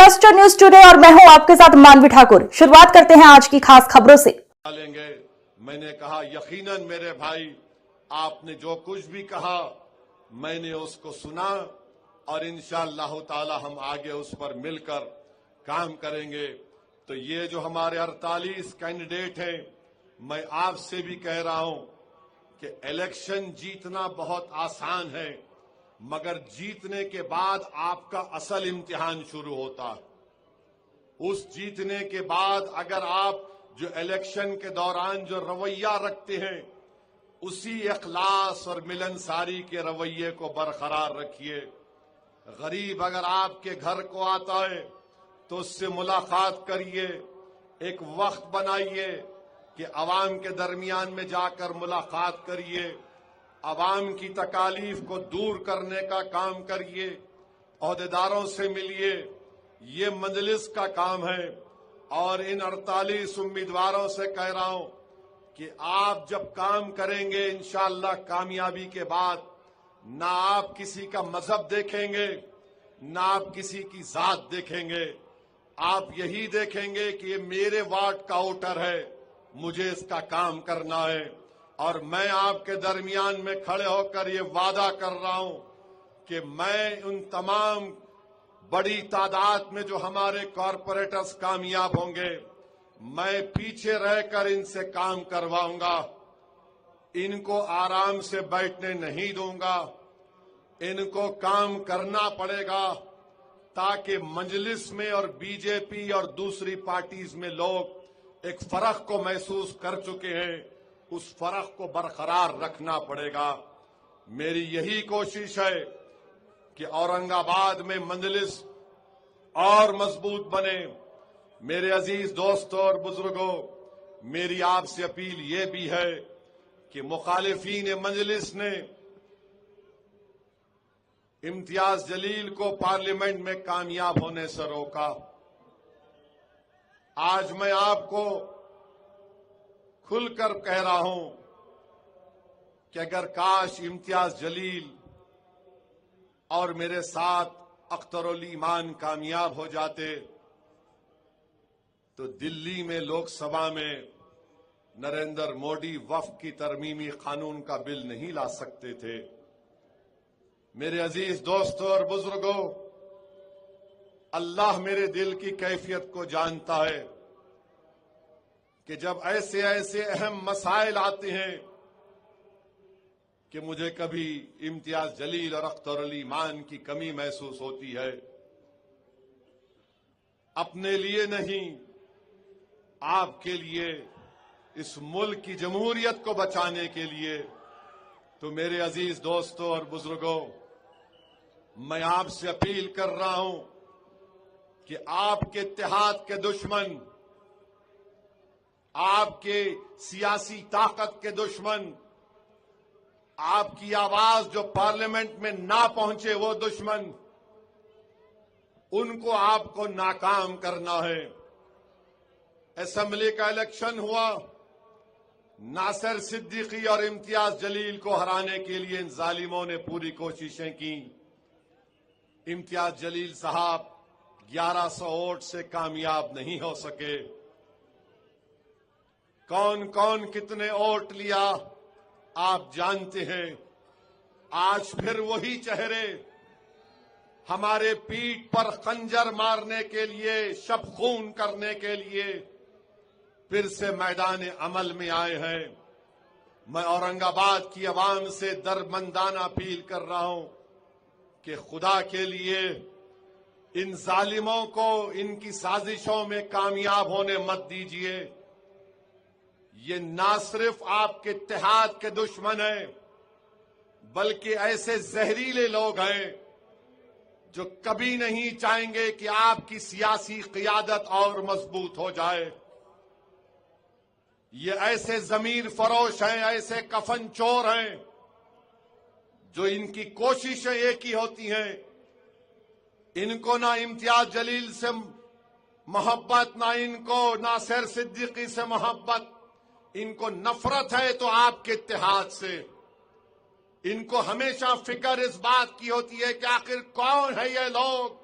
Cluster news today और मैं हूं आपके साथ मानवी ठाकुर। शुरुआत करते हैं आज की खास खबरों से। मैंने कहा यकीनन मेरे भाई, आपने जो कुछ भी कहा मैंने उसको सुना और इंशाअल्लाह ताला हम आगे उस पर मिलकर काम करेंगे। तो ये जो हमारे 48 कैंडिडेट हैं, मैं आपसे भी कह रहा हूं कि इलेक्शन जीतना बहुत आसान है, मगर जीतने के बाद आपका असल इम्तिहान शुरू होता है। उस जीतने के बाद अगर आप जो इलेक्शन के दौरान जो रवैया रखते हैं, उसी इखलास और मिलनसारी के रवैये को बरकरार रखिए। गरीब अगर आपके घर को आता है तो उससे मुलाकात करिए, एक वक्त बनाइए कि अवाम के दरमियान में जाकर मुलाकात करिए, अवाम की तकालीफ को दूर करने का काम करिए, ओहदेदारों से मिलिए। ये मजलिस का काम है और इन 48 उम्मीदवारों से कह रहा हूं कि आप जब काम करेंगे इंशाअल्लाह कामयाबी के बाद ना आप किसी का मजहब देखेंगे, ना आप किसी की जात देखेंगे। आप यही देखेंगे कि ये मेरे वार्ड का वोटर है, मुझे इसका काम करना है। और मैं आपके दरमियान में खड़े होकर ये वादा कर रहा हूं कि मैं उन तमाम बड़ी तादाद में जो हमारे कॉरपोरेटर्स कामयाब होंगे, मैं पीछे रहकर इनसे काम करवाऊंगा। इनको आराम से बैठने नहीं दूंगा, इनको काम करना पड़ेगा, ताकि मजलिस में और बीजेपी और दूसरी पार्टीज में लोग एक फर्क को महसूस कर चुके हैं, उस फर्क को बरकरार रखना पड़ेगा। मेरी यही कोशिश है कि औरंगाबाद में मजलिस और मजबूत बने। मेरे अजीज दोस्तों और बुजुर्गों, मेरी आपसे अपील ये भी है कि मुखालिफीन मजलिस ने इम्तियाज जलील को पार्लियामेंट में कामयाब होने से रोका। आज मैं आपको खुलकर कह रहा हूं कि अगर काश इम्तियाज जलील और मेरे साथ अख्तरुल ईमान कामयाब हो जाते तो दिल्ली में लोकसभा में नरेंद्र मोदी वक्फ की तरमीमी कानून का बिल नहीं ला सकते थे। मेरे अजीज दोस्तों और बुजुर्गों, अल्लाह मेरे दिल की कैफियत को जानता है कि जब ऐसे ऐसे अहम मसाइल आते हैं कि मुझे कभी इम्तियाज जलील और अख्तरुल ईमान की कमी महसूस होती है। अपने लिए नहीं, आपके लिए, इस मुल्क की जमहूरियत को बचाने के लिए। तो मेरे अजीज दोस्तों और बुजुर्गों, मैं आपसे अपील कर रहा हूं कि आपके इत्तेहाद के दुश्मन, आपके सियासी ताकत के दुश्मन, आपकी आवाज जो पार्लियामेंट में ना पहुंचे वो दुश्मन, उनको आपको नाकाम करना है। असेंबली का इलेक्शन हुआ, नासिर सिद्दीकी और इम्तियाज जलील को हराने के लिए इन जालिमों ने पूरी कोशिशें की। इम्तियाज जलील साहब 1100 वोट से कामयाब नहीं हो सके। कौन कौन कितने वोट लिया आप जानते हैं। आज फिर वही चेहरे हमारे पीठ पर खंजर मारने के लिए, शब खून करने के लिए फिर से मैदान अमल में आए हैं। मैं औरंगाबाद की आवाम से दरमंदाना अपील कर रहा हूं कि खुदा के लिए इन जालिमों को इनकी साजिशों में कामयाब होने मत दीजिए। ये ना सिर्फ आपके इत्तेहाद के दुश्मन हैं, बल्कि ऐसे जहरीले लोग हैं जो कभी नहीं चाहेंगे कि आपकी सियासी क़ियादत और मजबूत हो जाए। ये ऐसे जमीर फरोश हैं, ऐसे कफन चोर हैं, जो इनकी कोशिशें एक ही होती हैं। इनको ना इम्तियाज जलील से मोहब्बत, ना इनको नासिर सिद्दीकी से मोहब्बत, इनको नफरत है तो आपके इत्तेहाद से। इनको हमेशा फिक्र इस बात की होती है कि आखिर कौन है ये लोग